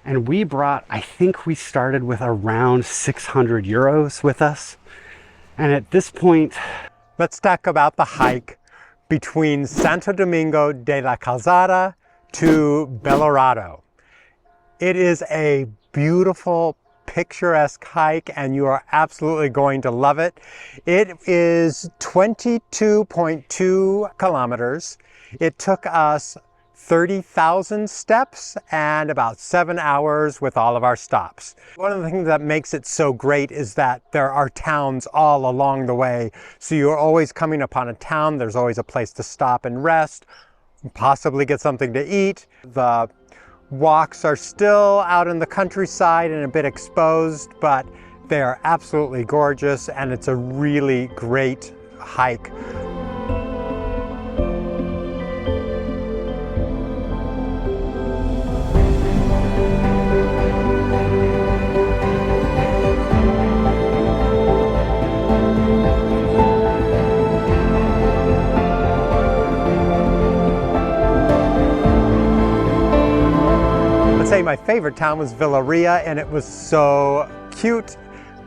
And we brought, I think we started with around 600 euros with us. And at this point, let's talk about the hike between Santo Domingo de la Calzada to Belorado. It is a beautiful, picturesque hike, and you are absolutely going to love it. It is 22.2 kilometers. It took us 30,000 steps and about 7 hours with all of our stops. One of the things that makes it so great is that there are towns all along the way. So you're always coming upon a town. There's always a place to stop and rest, possibly get something to eat. The walks are still out in the countryside and a bit exposed, but they are absolutely gorgeous, and it's a really great hike. My favorite town was Villa, and it was so cute,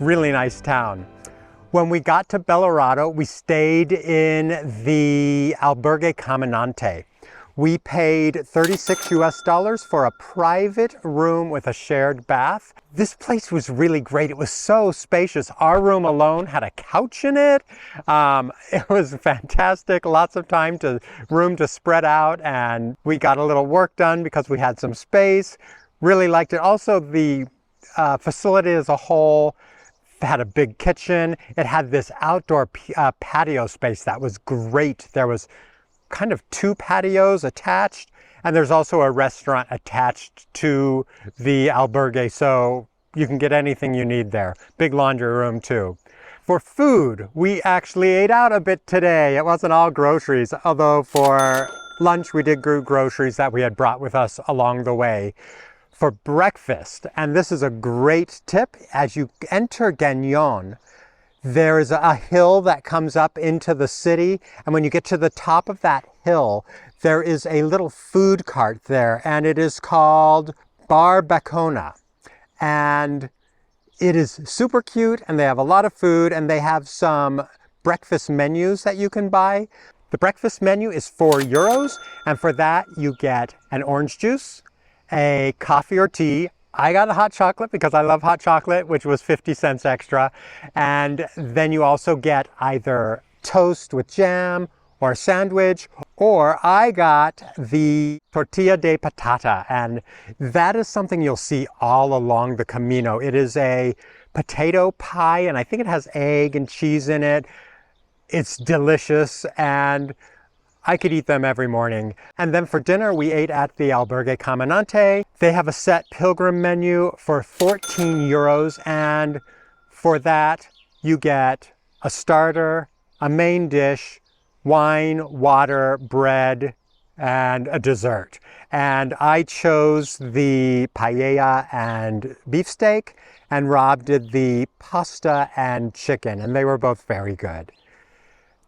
really nice town. When we got to Belorado, we stayed in the Albergue Caminante. We paid 36 US dollars for a private room with a shared bath. This place was really great. It was so spacious. Our room alone had a couch in it. It was fantastic. Lots of room to spread out, and we got a little work done because we had some space. Really liked it. Also, the facility as a whole had a big kitchen. It had this outdoor patio space that was great. There was kind of 2 patios attached, and there's also a restaurant attached to the albergue, so you can get anything you need there. Big laundry room too. For food, we actually ate out a bit today. It wasn't all groceries, although for lunch we did groceries that we had brought with us along the way. For breakfast, and this is a great tip, as you enter Gagnon, there is a hill that comes up into the city, and when you get to the top of that hill, there is a little food cart there, and it is called Bar Bacona. And it is super cute, and they have a lot of food, and they have some breakfast menus that you can buy. The breakfast menu is 4 euros, and for that you get an orange juice, a coffee or tea. I got a hot chocolate because I love hot chocolate, which was 50 cents extra. And then you also get either toast with jam or a sandwich, or I got the tortilla de patata, and that is something you'll see all along the Camino. It is a potato pie, and I think it has egg and cheese in it. It's delicious, and I could eat them every morning. And then for dinner, we ate at the Albergue Caminante. They have a set pilgrim menu for 14 euros. And for that, you get a starter, a main dish, wine, water, bread, and a dessert. And I chose the paella and beefsteak, and Rob did the pasta and chicken, and they were both very good.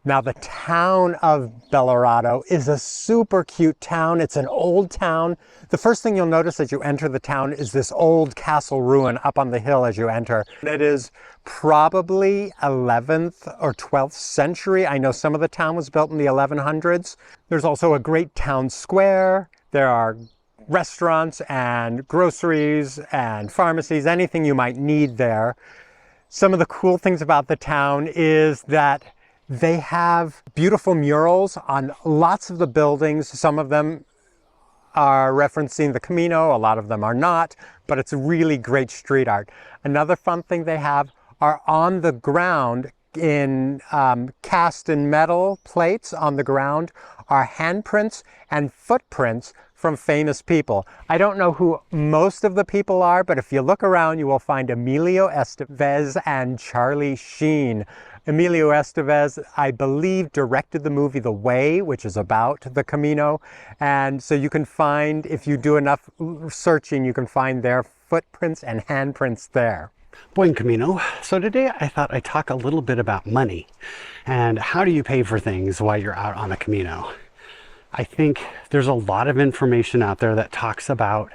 Now, the town of Belorado is a super cute town. It's an old town. The first thing you'll notice as you enter the town is this old castle ruin up on the hill as you enter. It is probably 11th or 12th century. I know some of the town was built in the 1100s. There's also a great town square. There are restaurants and groceries and pharmacies, anything you might need there. Some of the cool things about the town is that they have beautiful murals on lots of the buildings. Some of them are referencing the Camino, a lot of them are not, but it's really great street art. Another fun thing they have are on the ground in cast in metal plates on the ground are handprints and footprints from famous people. I don't know who most of the people are, but if you look around, you will find Emilio Estevez and Charlie Sheen. Emilio Estevez, I believe, directed the movie The Way, which is about the Camino. And so you can find, if you do enough searching, you can find their footprints and handprints there. Buen Camino. So today I thought I'd talk a little bit about money and how do you pay for things while you're out on the Camino. I think there's a lot of information out there that talks about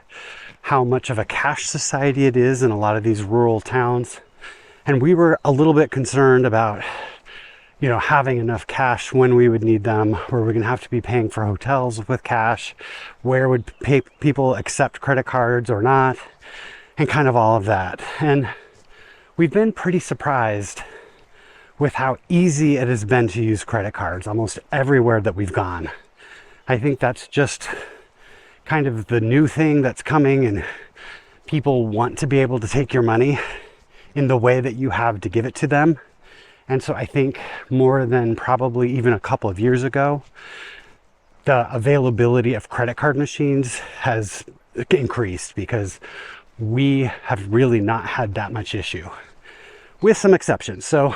how much of a cash society it is in a lot of these rural towns. And we were a little bit concerned about, you know, having enough cash when we would need them, where we're going to have to be paying for hotels with cash, where would people accept credit cards or not, and kind of all of that. And we've been pretty surprised with how easy it has been to use credit cards almost everywhere that we've gone. I think that's just kind of the new thing that's coming, and people want to be able to take your money in the way that you have to give it to them. And so I think more than probably even a couple of years ago, the availability of credit card machines has increased because we have really not had that much issue, with some exceptions. So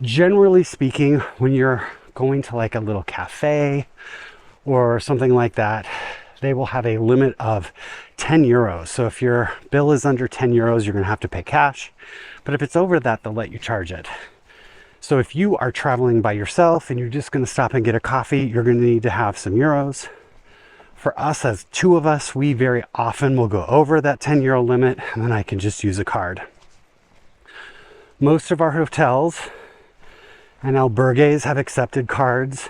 generally speaking, when you're going to like a little cafe or something like that, they will have a limit of 10 euros. So if your bill is under 10 euros, you're going to have to pay cash. But if it's over that, they'll let you charge it. So if you are traveling by yourself and you're just going to stop and get a coffee, you're going to need to have some euros. For us, as two of us, we very often will go over that 10 euro limit, and then I can just use a card. Most of our hotels and albergues have accepted cards.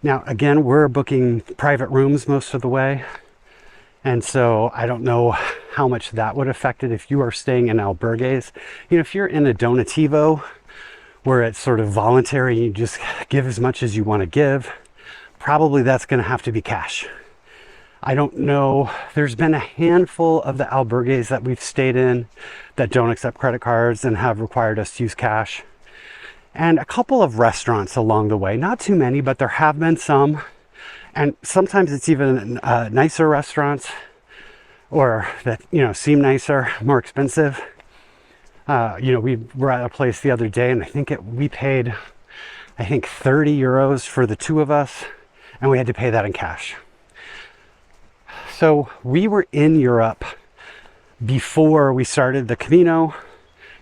Now, again, we're booking private rooms most of the way. And so I don't know how much that would affect it if you are staying in albergues. You know, if you're in a donativo, where it's sort of voluntary, you just give as much as you want to give, probably that's going to have to be cash. I don't know. There's been a handful of the albergues that we've stayed in that don't accept credit cards and have required us to use cash. And a couple of restaurants along the way, not too many, but there have been some. And sometimes it's even nicer restaurants, or that, you know, seem nicer, more expensive. You know, we were at a place the other day, and I think we paid, I think 30 euros for the two of us, and we had to pay that in cash. So we were in Europe before we started the Camino,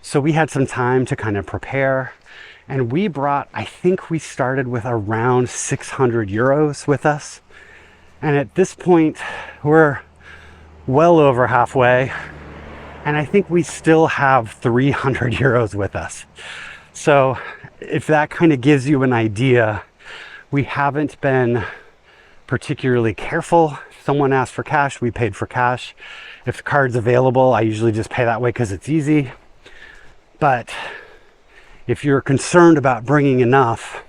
so we had some time to kind of prepare. And we brought, I think we started with around 600 euros with us. And at this point, we're well over halfway. And I think we still have 300 euros with us. So if that kind of gives you an idea, we haven't been particularly careful. If someone asked for cash, we paid for cash. If the card's available, I usually just pay that way because it's easy. But if you're concerned about bringing enough,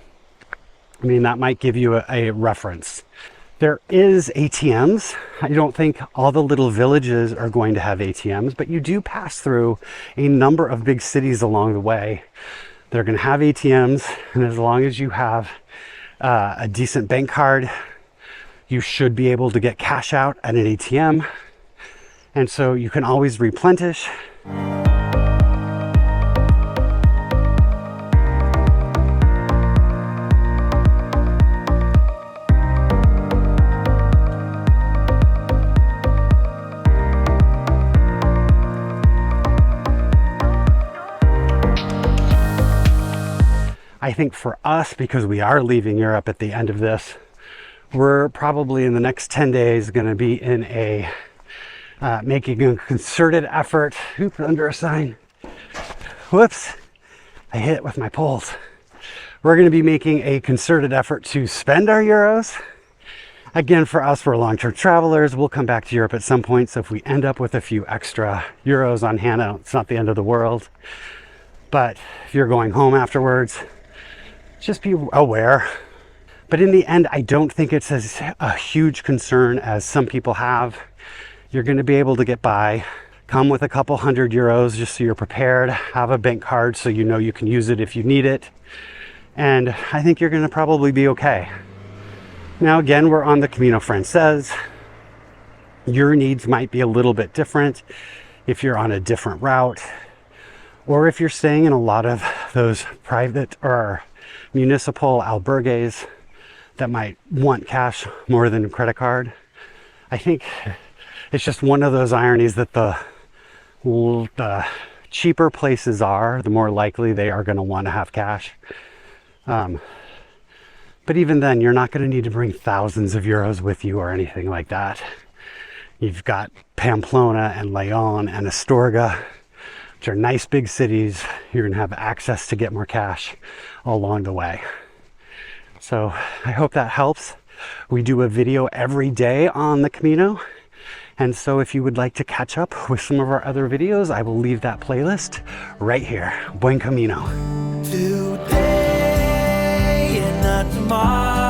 I mean, that might give you a reference. There is ATMs. I don't think all the little villages are going to have ATMs, but you do pass through a number of big cities along the way. They're going to have ATMs, and as long as you have a decent bank card, you should be able to get cash out at an ATM. And so you can always replenish. I think for us, because we are leaving Europe at the end of this, we're probably in the next 10 days going to be in a making a concerted effort. Oops, under a sign. Whoops, I hit it with my poles. We're going to be making a concerted effort to spend our euros. Again, for us, we're long-term travelers. We'll come back to Europe at some point. So if we end up with a few extra euros on hand, it's not the end of the world. But if you're going home afterwards, just be aware. But in the end, I don't think it's as a huge concern as some people have. You're going to be able to get by. Come with a couple hundred euros just so you're prepared. Have a bank card so you know you can use it if you need it. And I think you're going to probably be okay. Now again, we're on the Camino Frances. Your needs might be a little bit different if you're on a different route, or if you're staying in a lot of those private or municipal albergues that might want cash more than a credit card. I think it's just one of those ironies that the cheaper places are, the more likely they are going to want to have cash. But even then, you're not going to need to bring thousands of euros with you or anything like that. You've got Pamplona and Leon and Astorga, which are nice big cities. You're gonna have access to get more cash along the way. So I hope that helps. We do a video every day on the Camino. And so if you would like to catch up with some of our other videos, I will leave that playlist right here. Buen Camino. Today and not tomorrow.